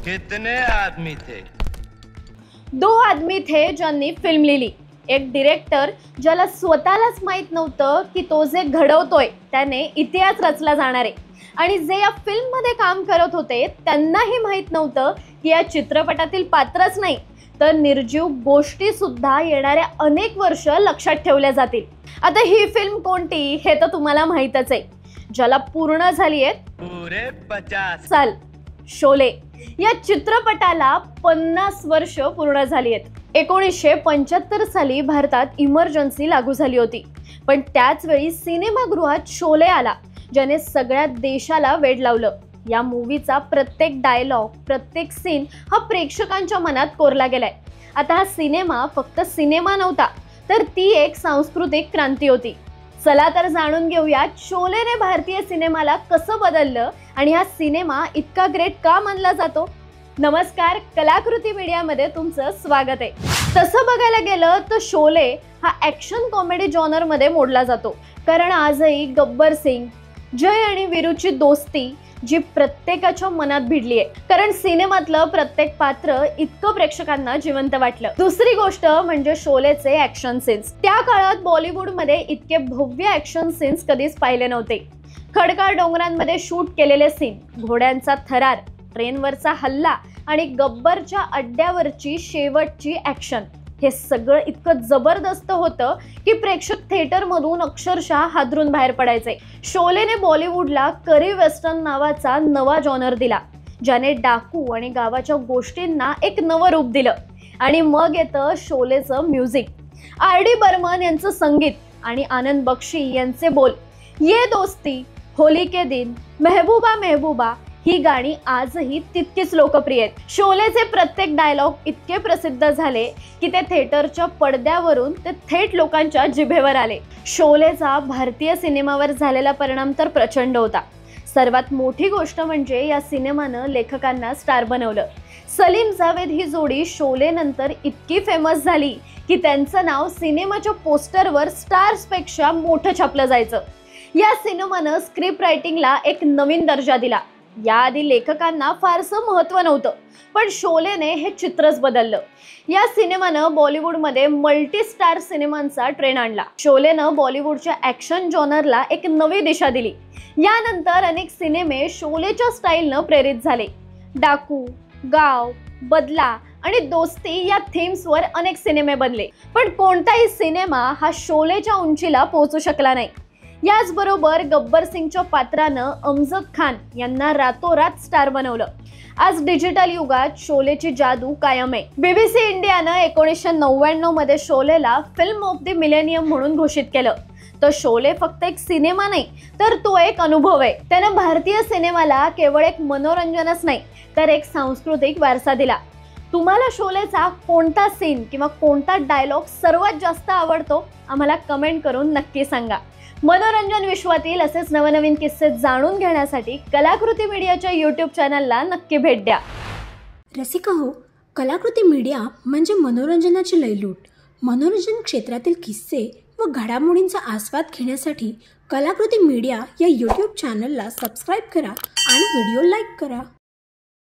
कितने आदमी थे? 2 आदमी थे ज्यांनी फिल्म लिहिली. एक डिरेक्टर ज्याला स्वतःलाच माहित नव्हतं की तो जे घडवतोय त्याने इतिहास रचला जाणार आहे, आणि जे या फिल्म मध्ये काम करत होते त्यांनाही माहित नव्हतं की या चित्रपटातील पात्रच नाही तर निर्जीव गोष्टी सुद्धा येणाऱ्या अनेक वर्ष लक्षात ठेवल्या जातील. आता ही फिल्म कोणती हे तर तुम्हाला माहितच आहे, ज्याला पूर्ण झाली आहेत पूरे 50 साल. शोले या चित्रपटाला 50 वर्ष पूर्ण झाली आहेत. 1975 साली भारतात इमर्जन्सी लागू झाली होती, पण त्याच वेळी सिनेमागृहात शोले आला, ज्याने सगळ्या देशाला वेड लावलं. या मूवीचा प्रत्येक डायलॉग, प्रत्येक सीन हा प्रेक्षकांच्या मनात कोरला गेलाय. आता हा सिनेमा फक्त सिनेमा नव्हता, तर ती एक सांस्कृतिक क्रांती होती. चला तर जाणून घेऊया शोलेने भारतीय सिनेमाला कसं बदललं आणि हा सिनेमा इतका ग्रेट का मानला जातो. नमस्कार, कलाकृती मीडियामध्ये तुमचं स्वागत आहे. तसं बघायला गेलं तर शोले हा ॲक्शन कॉमेडी जॉनर मध्ये मोडला जातो, कारण आजही गब्बर सिंग, जय आणि वीरूची दोस्ती जी प्रत्येकाच्या मनात भिडली आहे, कारण सिनेमातलं प्रत्येक पात्र इतकं प्रेक्षकांना जिवंत वाटलं. दुसरी गोष्ट म्हणजे शोलेचे ॲक्शन सीन्स. त्या काळात बॉलिवूडमध्ये इतके भव्य ॲक्शन सीन्स कधीच पाहिले नव्हते. खडकाळ डोंगरांमध्ये शूट केलेले सीन, घोड्यांचा थरार, ट्रेनवरचा हल्ला आणि गब्बरच्या अड्ड्यावरची शेवटची ॲक्शन, हे सगळं इतकं जबरदस्त होतं की प्रेक्षक थिएटरमधून अक्षरशः हादरून बाहेर पडायचे. शोलेने बॉलिवूडला करी वेस्टर्न नावाचा नवा जॉनर दिला, ज्याने डाकू आणि गावाच्या गोष्टींना एक नवं रूप दिलं. आणि मग येतं शोलेचं म्युझिक. आर.डी. बर्मन यांचं संगीत आणि आनंद बक्षी यांचे बोल. ये दोस्ती, होली के दिन, मेहबूबा मेहबूबा ही गाणी आजही तितकीच लोकप्रिय आहेत. शोलेचे प्रत्येक डायलॉग इतके प्रसिद्ध झाले की ते थिएटरच्या पडद्यावरून ते थेट लोकांच्या जिभेवर आले. शोलेचा भारतीय सिनेमावर झालेला परिणाम तर प्रचंड होता. सर्वात मोठी गोष्ट म्हणजे या सिनेमानं लेखकांना स्टार बनवलं. सलीम जावेद ही जोडी शोले नंतर इतकी फेमस झाली की त्यांचं नाव सिनेमाच्या पोस्टरवर स्टार्सपेक्षा मोठं छापलं जायचं. या सिनेमानं स्क्रिप्ट रायटिंगला एक नवीन दर्जा दिला. याआधी लेखकांना फारसं महत्त्व नव्हतं, पण शोलेने हे चित्रच बदललं. या सिनेमानं बॉलिवूडमध्ये मल्टी स्टार सिनेमांचा ट्रेंड आणला. शोलेनं बॉलिवूडच्या ॲक्शन जॉनरला एक नवी दिशा दिली. यानंतर अनेक सिनेमे शोलेच्या स्टाईलनं प्रेरित झाले. डाकू, गाव, बदला आणि दोस्ती या थीम्सवर अनेक सिनेमे बनले, पण कोणताही सिनेमा हा शोलेच्या उंचीला पोहोचू शकला नाही. याचबरोबर गब्बर सिंगच्या पात्रानं अमजद खान यांना रातोरात स्टार बनवलं. आज डिजिटल युगात शोलेची जादू कायम आहे. BBC इंडियानं 1999 मध्ये शोलेला फिल्म ऑफ द मिलेनियम म्हणून घोषित केलं. तर शोले फक्त एक सिनेमा नाही, तर तो एक अनुभव आहे. त्यानं भारतीय सिनेमाला केवळ एक मनोरंजनच नाही, तर एक सांस्कृतिक वारसा दिला. तुम्हाला शोलेचा कोणता सीन किंवा कोणता डायलॉग सर्वात जास्त आवडतो आम्हाला कमेंट करून नक्की सांगा. मनोरंजन विश्वातील असेच नवनवीन किस्से जाणून घेण्यासाठी कलाकृती मीडियाच्या यूट्यूब चॅनलला नक्की भेट द्या. रसिका हो, कलाकृती मीडिया म्हणजे मनोरंजनाची लयलूट. मनोरंजन क्षेत्रातील किस्से व घडामोडींचा आस्वाद घेण्यासाठी कलाकृती मीडिया या यूट्यूब चॅनलला सबस्क्राईब करा आणि व्हिडिओ लाईक करा.